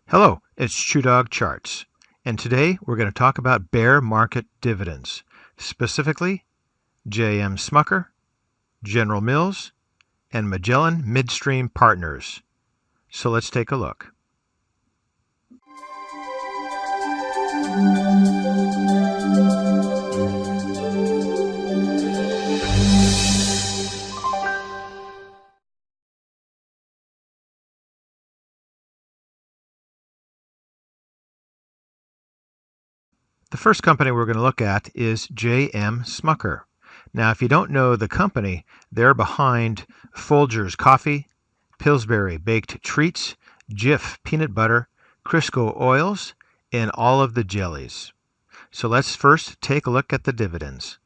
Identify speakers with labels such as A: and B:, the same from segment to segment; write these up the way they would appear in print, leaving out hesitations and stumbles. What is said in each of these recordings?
A: Hello, it's ChewDog Charts, and today we're going to talk about bear market dividends, specifically J.M. Smucker, General Mills, and Magellan Midstream Partners. So let's take a look. The first company we're going to look at is J.M. Smucker. Now, if you don't know the company, they're behind Folgers Coffee, Pillsbury Baked Treats, Jif Peanut Butter, Crisco Oils, and all of the jellies. So let's first take a look at the dividends.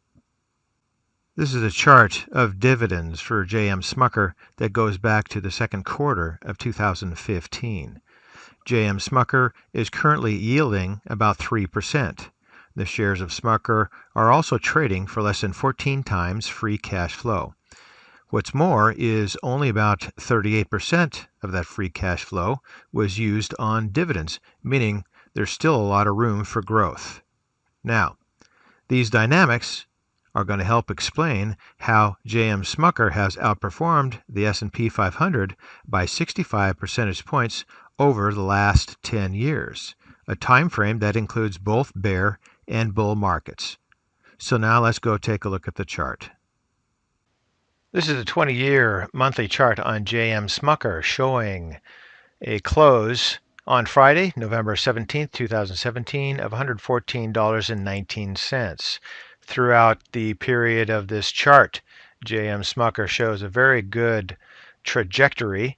A: This is a chart of dividends for J.M. Smucker that goes back to the second quarter of 2015. J.M. Smucker is currently yielding about 3%. The shares of Smucker are also trading for less than 14 times free cash flow. What's more is only about 38% of that free cash flow was used on dividends, meaning there's still a lot of room for growth. Now, these dynamics are going to help explain how J.M. Smucker has outperformed the S&P 500 by 65 percentage points over the last 10 years, a time frame that includes both bear and bull markets. So now let's go take a look at the chart. This is a 20-year monthly chart on J.M. Smucker showing a close on Friday, November 17, 2017 of $114.19. Throughout the period of this chart, J.M. Smucker shows a very good trajectory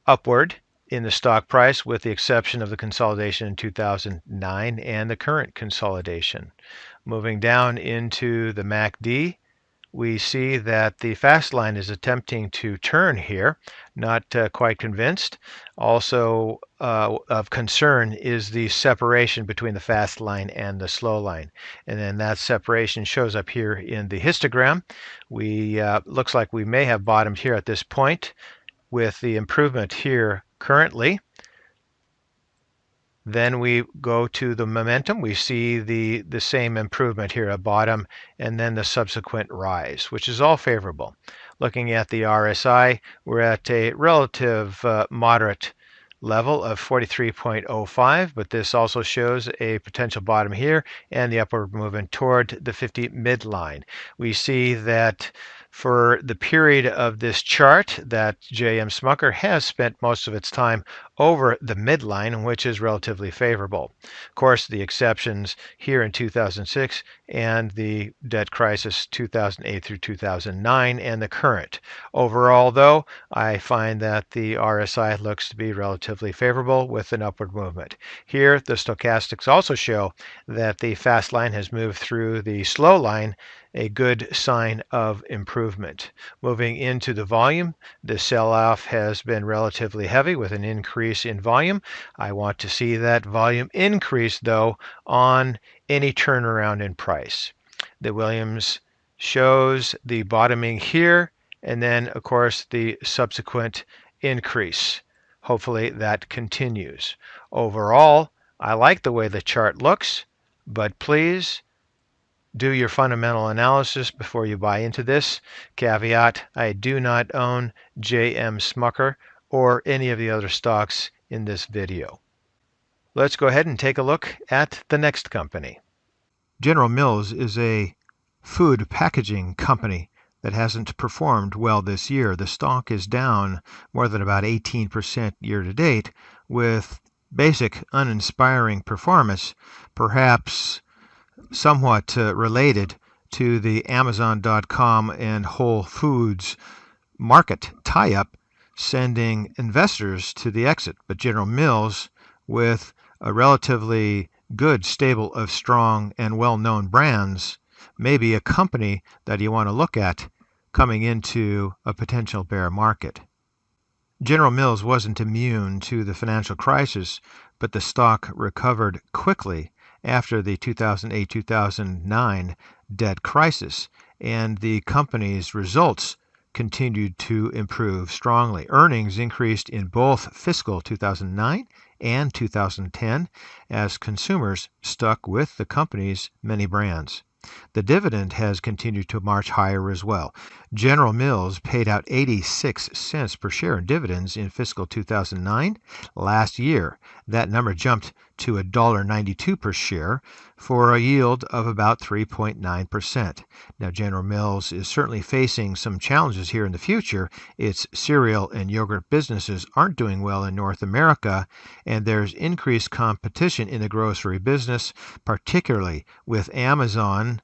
A: upward in the stock price, with the exception of the consolidation in 2009 and the current consolidation. Moving down into the MACD, we see that the fast line is attempting to turn here. Not quite convinced. Also of concern is the separation between the fast line and the slow line. And then that separation shows up here in the histogram. Looks like we may have bottomed here at this point with the improvement here currently. Then we go to the momentum. We see the same improvement here, a bottom, and then the subsequent rise, which is all favorable. Looking at the RSI, we're at a relative moderate level of 43.05, but this also shows a potential bottom here and the upward movement toward the 50 midline. We see that for the period of this chart that J.M. Smucker has spent most of its time over the midline, which is relatively favorable. Of course, the exceptions here in 2006 and the debt crisis 2008 through 2009 and the current. Overall, though, I find that the RSI looks to be relatively favorable with an upward movement. Here, the stochastics also show that the fast line has moved through the slow line, a good sign of improvement. Moving into the volume, the sell-off has been relatively heavy with an increase in volume. I want to see that volume increase, though, on any turnaround in price. The Williams shows the bottoming here, and then, of course, the subsequent increase. Hopefully that continues. Overall, I like the way the chart looks, but please do your fundamental analysis before you buy into this. Caveat, I do not own J.M. Smucker or any of the other stocks in this video. Let's go ahead and take a look at the next company. General Mills is a food packaging company that hasn't performed well this year. The stock is down more than about 18% year to date, with basic uninspiring performance, perhaps somewhat related to the Amazon.com and Whole Foods market tie-up, sending investors to the exit. But General Mills, with a relatively good stable of strong and well-known brands, may be a company that you want to look at coming into a potential bear market. General Mills wasn't immune to the financial crisis, but the stock recovered quickly after the 2008-2009 debt crisis, and the company's results continued to improve strongly. Earnings increased in both fiscal 2009 and 2010 as consumers stuck with the company's many brands. The dividend has continued to march higher as well. General Mills paid out 86 cents per share in dividends in fiscal 2009. Last year, that number jumped to $1.92 per share for a yield of about 3.9%. Now, General Mills is certainly facing some challenges here in the future. Its cereal and yogurt businesses aren't doing well in North America, and there's increased competition in the grocery business, particularly with Amazon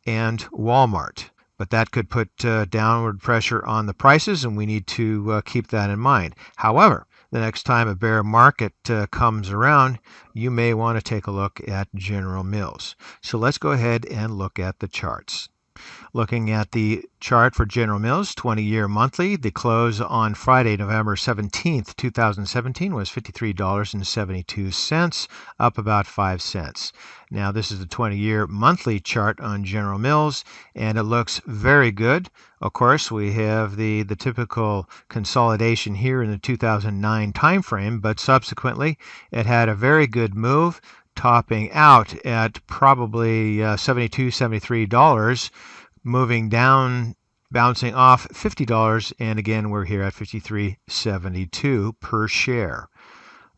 A: and Walmart. But that could put downward pressure on the prices, and we need to keep that in mind. However, the next time a bear market comes around, you may want to take a look at General Mills. So let's go ahead and look at the charts. Looking at the chart for General Mills, 20-year monthly, the close on Friday, November 17th, 2017 was $53.72, up about 5 cents. Now, this is the 20-year monthly chart on General Mills, and it looks very good. Of course, we have the typical consolidation here in the 2009 timeframe, but subsequently it had a very good move, topping out at probably $72, $73, moving down, bouncing off $50, and again we're here at $53.72 per share.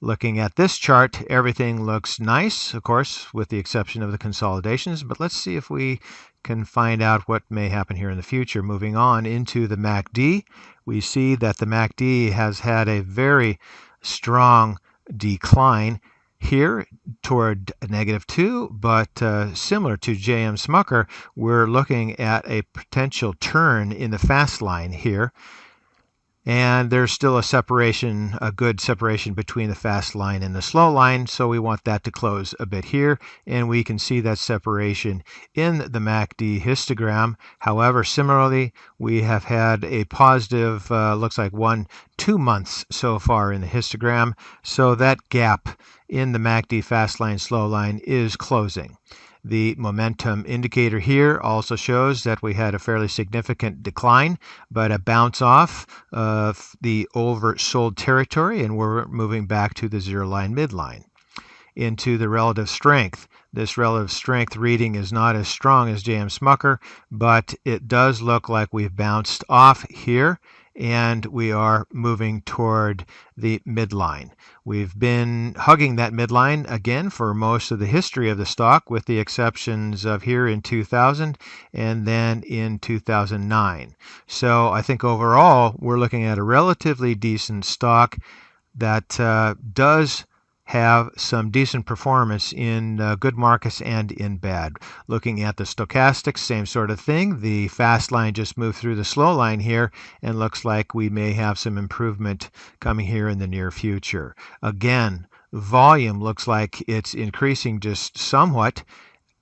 A: Looking at this chart, everything looks nice, of course, with the exception of the consolidations, but let's see if we can find out what may happen here in the future. Moving on into the MACD, we see that the MACD has had a very strong decline here toward -2, but similar to JM Smucker, we're looking at a potential turn in the fast line here. And there's still a separation, a good separation between the fast line and the slow line, so we want that to close a bit here, and we can see that separation in the MACD histogram. However, similarly, we have had a positive, looks like 2 months so far in the histogram, so that gap in the MACD fast line, slow line is closing. The momentum indicator here also shows that we had a fairly significant decline, but a bounce off of the oversold territory, and we're moving back to the zero line midline. Into the relative strength. This relative strength reading is not as strong as JM Smucker, but it does look like we've bounced off here, and we are moving toward the midline. We've been hugging that midline again for most of the history of the stock, with the exceptions of here in 2000 and then in 2009. So I think overall we're looking at a relatively decent stock that does have some decent performance in good markets and in bad. Looking at the stochastics, same sort of thing. The fast line just moved through the slow line here, and looks like we may have some improvement coming here in the near future. Again, volume looks like it's increasing just somewhat,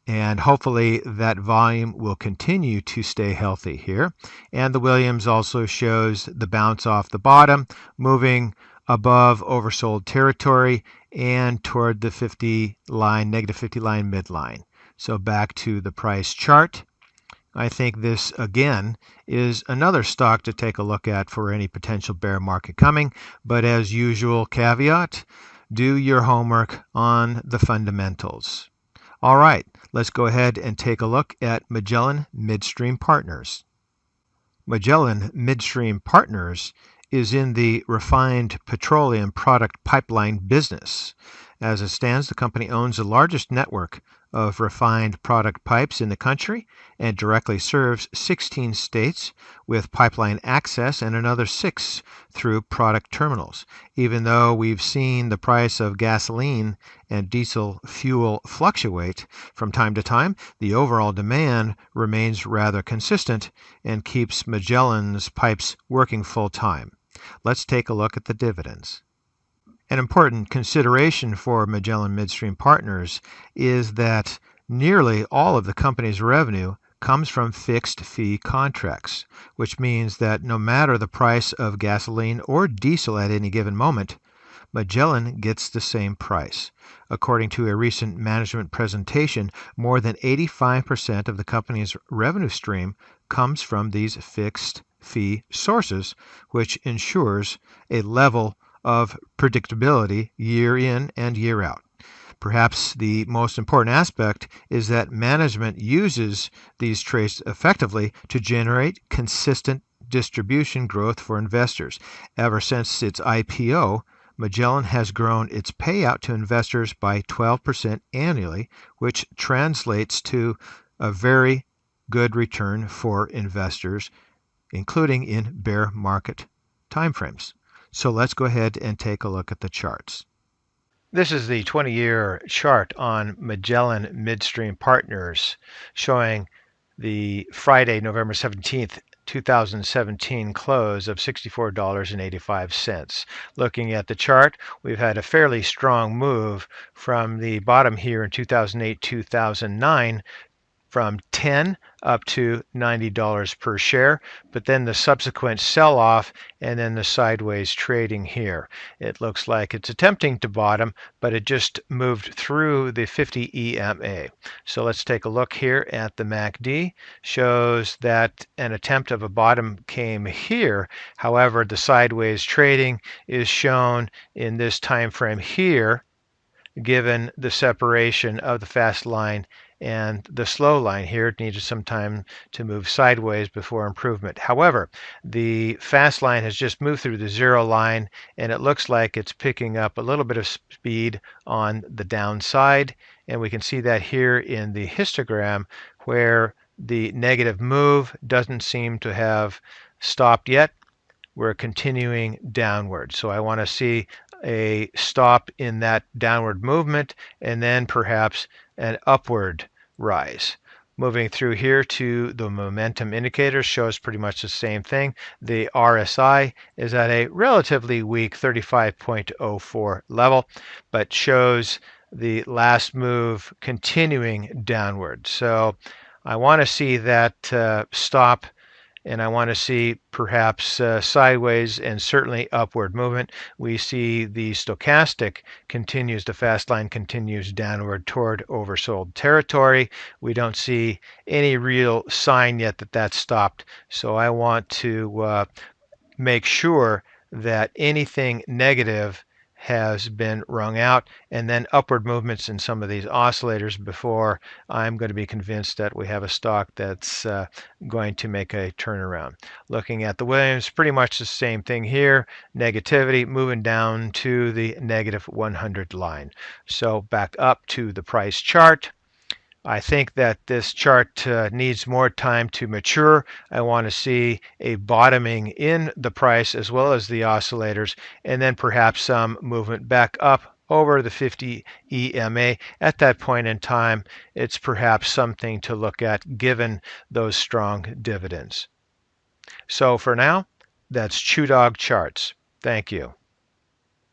A: and hopefully that volume will continue to stay healthy here. And the Williams also shows the bounce off the bottom, moving above oversold territory and toward the 50 line, -50 line midline. So back to the price chart. I think this again is another stock to take a look at for any potential bear market coming, but as usual, caveat, do your homework on the fundamentals. All right, let's go ahead and take a look at Magellan Midstream Partners. Magellan Midstream Partners is in the refined petroleum product pipeline business. As it stands, the company owns the largest network of refined product pipes in the country and directly serves 16 states with pipeline access and another 6 through product terminals. Even though we've seen the price of gasoline and diesel fuel fluctuate from time to time, the overall demand remains rather consistent and keeps Magellan's pipes working full time. Let's take a look at the dividends. An important consideration for Magellan Midstream Partners is that nearly all of the company's revenue comes from fixed fee contracts, which means that no matter the price of gasoline or diesel at any given moment, Magellan gets the same price. According to a recent management presentation, more than 85% of the company's revenue stream comes from these fixed fee sources, which ensures a level of predictability year in and year out. Perhaps the most important aspect is that management uses these trades effectively to generate consistent distribution growth for investors. Ever since its IPO, Magellan has grown its payout to investors by 12% annually, which translates to a very good return for investors, including in bear market timeframes. So let's go ahead and take a look at the charts. This is the 20-year chart on Magellan Midstream Partners, showing the Friday, November 17th, 2017 close of $64.85. Looking at the chart, we've had a fairly strong move from the bottom here in 2008-2009, from 10 up to $90 per share, but then the subsequent sell-off and then the sideways trading here. It looks like it's attempting to bottom, but it just moved through the 50 EMA. So let's take a look here at the MACD. Shows that an attempt of a bottom came here. However, the sideways trading is shown in this time frame here, given the separation of the fast line and the slow line here. It needed some time to move sideways before improvement. However, the fast line has just moved through the zero line, and it looks like it's picking up a little bit of speed on the downside, and we can see that here in the histogram, where the negative move doesn't seem to have stopped yet. We're continuing downward. So I want to see a stop in that downward movement and then perhaps an upward rise. Moving through here to the momentum indicator shows pretty much the same thing. The RSI is at a relatively weak 35.04 level, but shows the last move continuing downward. So I want to see that stop, and I want to see perhaps sideways and certainly upward movement. We see the stochastic continues, the fast line continues downward toward oversold territory. We don't see any real sign yet that that's stopped. So I want to make sure that anything negative has been wrung out, and then upward movements in some of these oscillators before I'm going to be convinced that we have a stock that's going to make a turnaround. Looking at the Williams, pretty much the same thing here. Negativity moving down to the negative 100 line. So back up to the price chart. I think that this chart needs more time to mature. I want to see a bottoming in the price as well as the oscillators, and then perhaps some movement back up over the 50 EMA. At that point in time, it's perhaps something to look at given those strong dividends. So for now, that's ChewDog charts. Thank you.